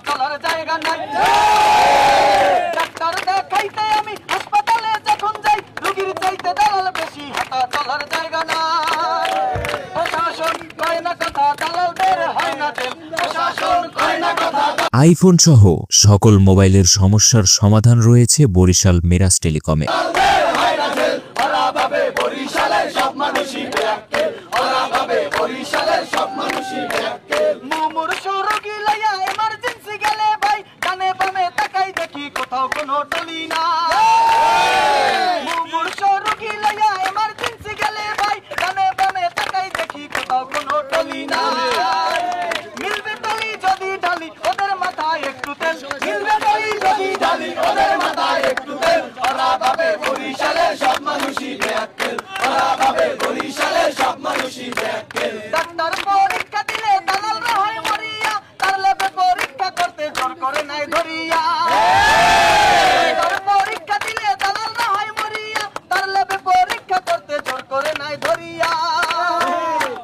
চলার জায়গা নাই। ডাক্তার দেখাইতে আমি হাসপাতালে যখন যাই, রোগীর চাইতে দালাল বেশি, হাঁটা চলার জায়গা নাই। প্রশাসন কয় না কথা, দালালদের হয় না তেল। প্রশাসন কয় না কথা। আইফোন সহ সকল মোবাইলের সমস্যার সমাধান রয়েছে বরিশাল মিরাজ টেলিকমে। কোথাও কোনো টলি না, মুমূর্ষ রোগী লইয়া এমার্জেন্সি গেলে ভাই, ডানে বামে তাকাই দেখি কোথাও কোনো টলি না। মিলবে টলি যদি ঢালি ওদের মাথায় একটু তেল, মিলবে টলি যদি ঢালি ওদের মাথায় একটু তেল। ওরা ভাবে বরিশালের সব মানুষই বেয়াক্কেল, ওরা ভাবে বরিশালের সব মানুষই বেয়াক্কেল। ডাক্তার পরীক্ষা দিলে দালালরা হয় মরিয়া, তার ল্যাবে পরীক্ষা করতে জোর করে নাই ধরিয়া।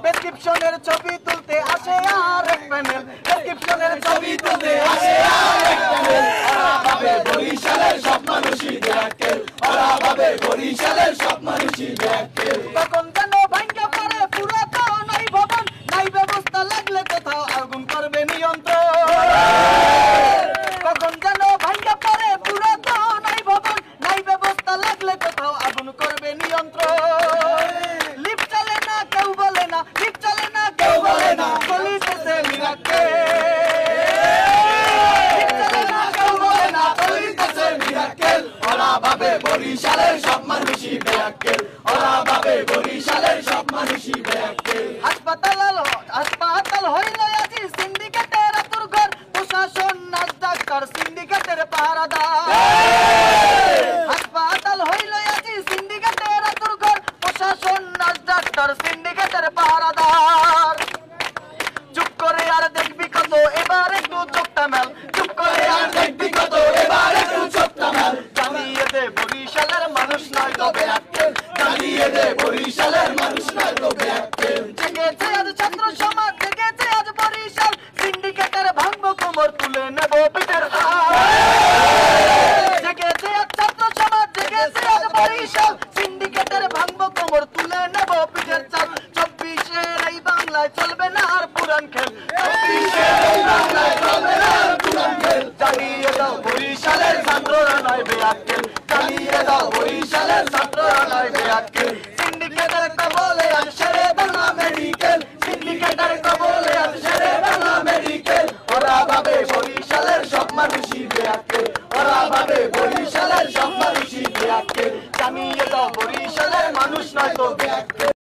প্রেসক্রিপশনের ছবি তুলতে আসে আর এক প্যানেল, প্রেসক্রিপশনের ছবি তুলতে আসে আর এক প্যানেল। ওরা ভাবে বরিশালের সব মানুষই বেয়াক্কেল, ওরা ভাবে বরিশালের সব মানুষই বেয়াক্কেল। তখন যেন ভাঙ্গা পড়ে পুরাতন এই ভবন, নাই ব্যবস্থা লাগলে কোথাও আগুন করবে নিয়ন্ত্রণ। তখন যেন ভাঙ্গা পড়ে পুরাতন এই ভবন, নাই ব্যবস্থা লাগলে কোথাও আগুন করবে নিয়ন্ত্রণ। লিফট চলে না কেউ বলে না, লিফট চলে না কেউ বলে না, চলিতেছে মিরাক্কেল। লিফট চলে না কেউ বলে না, চলিতেছে মিরাক্কেল। ওরা ভাবে বরিশালের সব মানুষই বেয়াক্কেল, ওরা ভাবে বরিশালের সব মানুষই বেয়াক্কেল। হাসপাতাল হইল আজি সিন্ডিকেটের আতুর ঘর, প্রশাসন নাচ ডাক্তার সিন্ডিকেটের পাহারাদার। হাসপাতাল হইল আজি সিন্ডিকেটের আতুর ঘর, প্রশাসন নাচ ডাক্তার সিন্ডিকেটের পাহারাদার। চুপ করে আর দেখবি কত, এবার একটু চোখটা মেল, চুপ করে আর দেখবি কত, এবার একটু চোখটা মেল। জানিয়ে দে বরিশালের মানুষ নয় তো বেয়াক্কেল, জানিয়ে দে বরিশালের মানুষ নয় তো বেয়াক্কেল। জেগেছে আজ ছাত্র সমাজ, জেগেছে আজ বরিশাল, সিন্ডিকেটের ভাঙবো কোমর, তুলে নেব পিঠের হাল। জেগেছে আজ ছাত্র সমাজ, জেগেছে আজ বরিশাল, সিন্ডিকেটের ভাঙবো কোমর, তুলে নেব পিঠের চাল। 24-এর এই বাংলায় চলবে না আর পুরান খেল, 24-এর এই বাংলায় চলবে না আর পুরান খেল। জানিয়ে দাও বরিশালের ছাত্ররা নয় বেয়াক্কেল, জানিয়ে দাও বরিশালের ছাত্ররা নয় বেয়াক্কেল। সিন্ডিকেটের কবলে আজ সেরে বাংলা মেডিকেল, সিন্ডিকেটের কবলে আজ সেরে বাংলা মেডিকেল। ওরা ভাবে বরিশালের সব মানুষই বেয়াক্কেল, ওরা ভাবে বরিশালের সব মানুষই বেয়াক্কেল। জানিয়ে দাও বরিশালের মানুষ নয় তো বেয়াক্কেল।